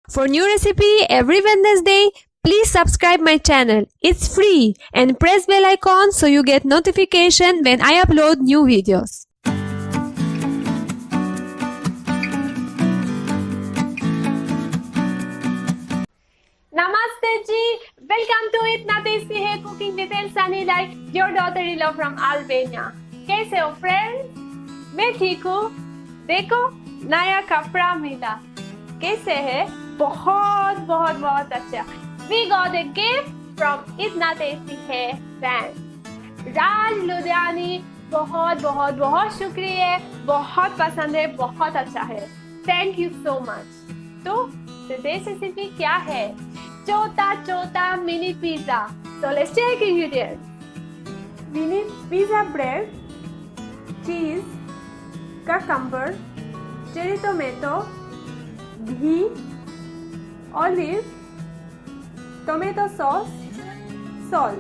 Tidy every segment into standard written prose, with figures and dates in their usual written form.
For new recipe every Wednesday, please subscribe my channel. It's free and press bell icon so you get notification when I upload new videos. Namaste ji, welcome to Itnaa tasty hai cooking with Elsa Nilaj, your daughter-in-law from Albania. कैसे हो friends? मैं ठीक हूँ. देखो नया कपड़ा मिला. कैसे है? बहुत बहुत बहुत अच्छा. We got a gift from Itnaa tasty hai fans. राज लुधियानी बहुत बहुत बहुत शुक्रिया. बहुत पसंद है, बहुत अच्छा है. Thank you so much. तो today's recipe क्या है? Chota mini pizza. So let's check ingredients. We need pizza bread, cheese, cucumber, cherry tomato, ghee, olive, tomato sauce, salt.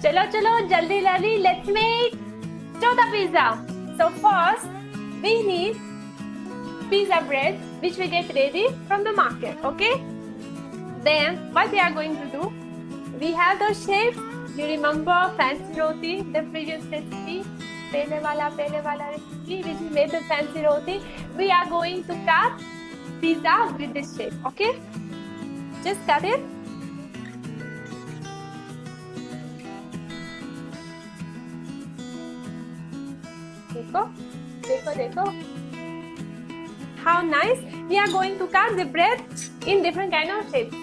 चलो जल्दी let's make Chota pizza. So first we need pizza bread which we get ready from the market, okay? Then what we are going to do, we have those shapes. You remember fancy roti, the previous recipe, pehle wala recipe which we made the fancy roti. We are going to cut pizza with this shape, okay? Just cut it. देखो. How nice. We are going to cut the bread in different kind of shapes.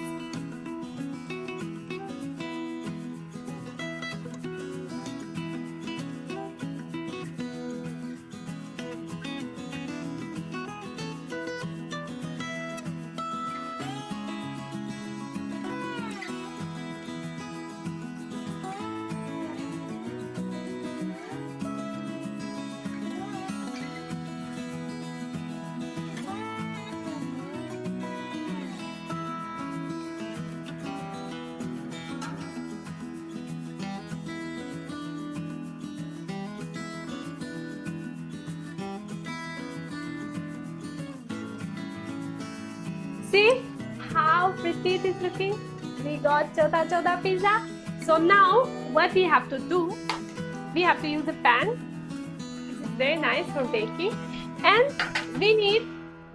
See how pretty it is looking? We got Chota pizza. So now what we have to do, we have to use a pan. This is very nice for baking. And we need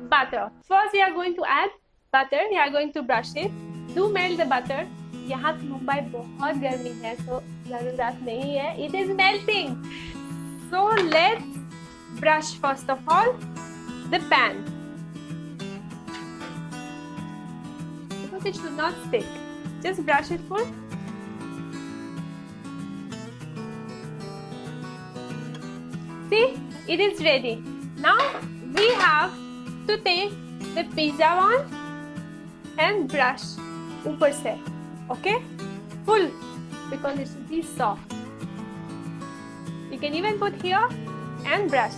butter. First we are going to add butter. We are going to brush it. Do melt the butter. यहाँ मुंबई बहुत गर्मी है, so ज़रूरत नहीं है. It is melting. So let's brush first of all the pan. It should not stick. Just brush it full. See, it is ready. Now we have to take the pizza one and brush ऊपर से, okay? Full, because it should be soft. You can even put here and brush.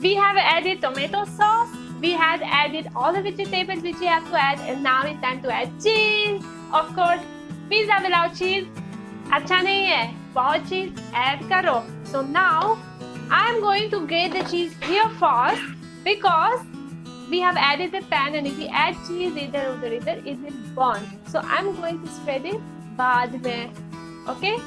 We have added tomato sauce. We had added all the vegetables which we have to add, and now it's time to add cheese. Of course, pizza without cheese अच्छा नहीं है. बहुत चीज add करो. So now I'm going to grate the cheese here first because we have added the pan, and if we add cheese इधर उधर it will burn. So I'm going to spread it बाद में. Okay?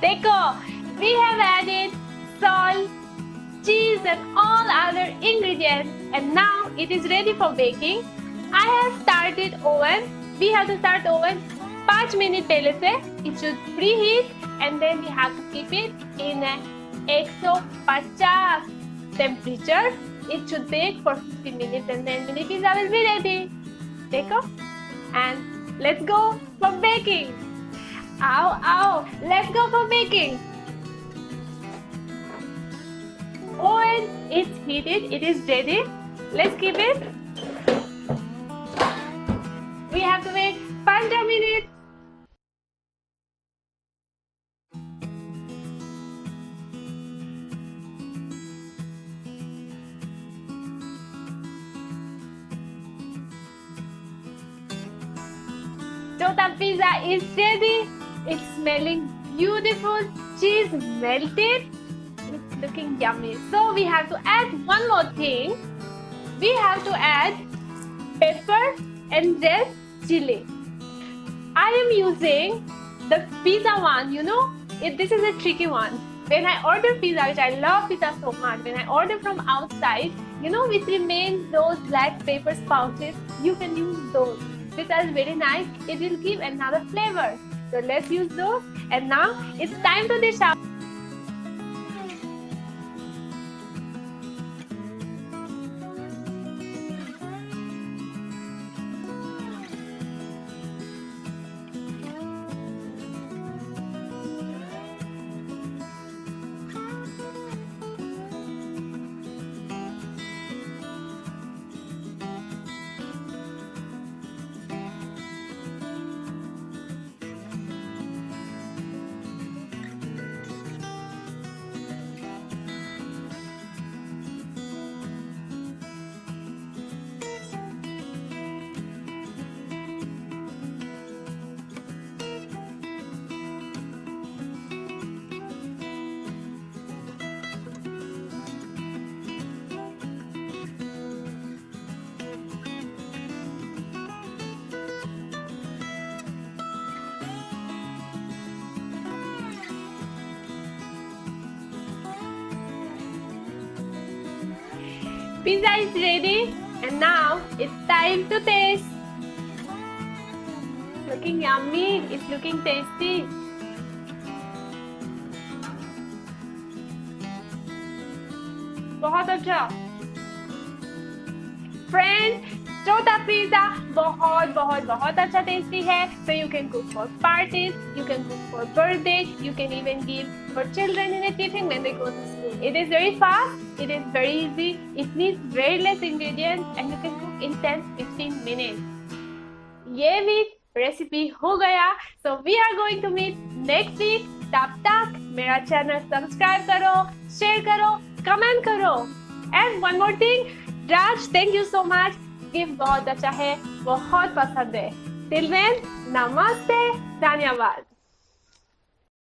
देखो, we have added salt, cheese and all other ingredients, and now it is ready for baking. I have started oven. We have to start oven 5 minutes पहले से. It should preheat, and then we have to keep it in 150 temperature. It should bake for 15 minutes, and then mini pizza will be ready. देखो, and let's go for baking. Ow, let's go for baking. Oven is heated, it is ready. Let's keep it. We have to wait 5 minutes. Chota pizza is ready. It's smelling beautiful. Cheese melted. It's looking yummy. So we have to add one more thing. We have to add pepper and red chili. I am using the pizza one, you know. This is a tricky one. When I order pizza, which I love pizza so much, when I order from outside, you know, which remains those black paper pouches, you can use those. Which are very nice. It will give another flavor. So let's use those. And now it's time to dish out. Pizza is ready, and now it's time to taste. Looking yummy, it's looking tasty. बहुत अच्छा. Friends, Chota pizza बहुत अच्छा tasty है. So you can cook for parties, you can cook for birthdays, you can even give for children in a tiffin when they go to school. It is very fast, it is very easy, it needs very less ingredients, and you can cook in 10-15 minutes. ये week recipe हो गया. So we are going to meet next week. तब तक मेरा channel subscribe करो, share करो, comment करो. And one more thing, Raj, thank you so much. Gift बहुत अच्छा है, बहुत पसंद है. Till then, namaste, dhanyavad.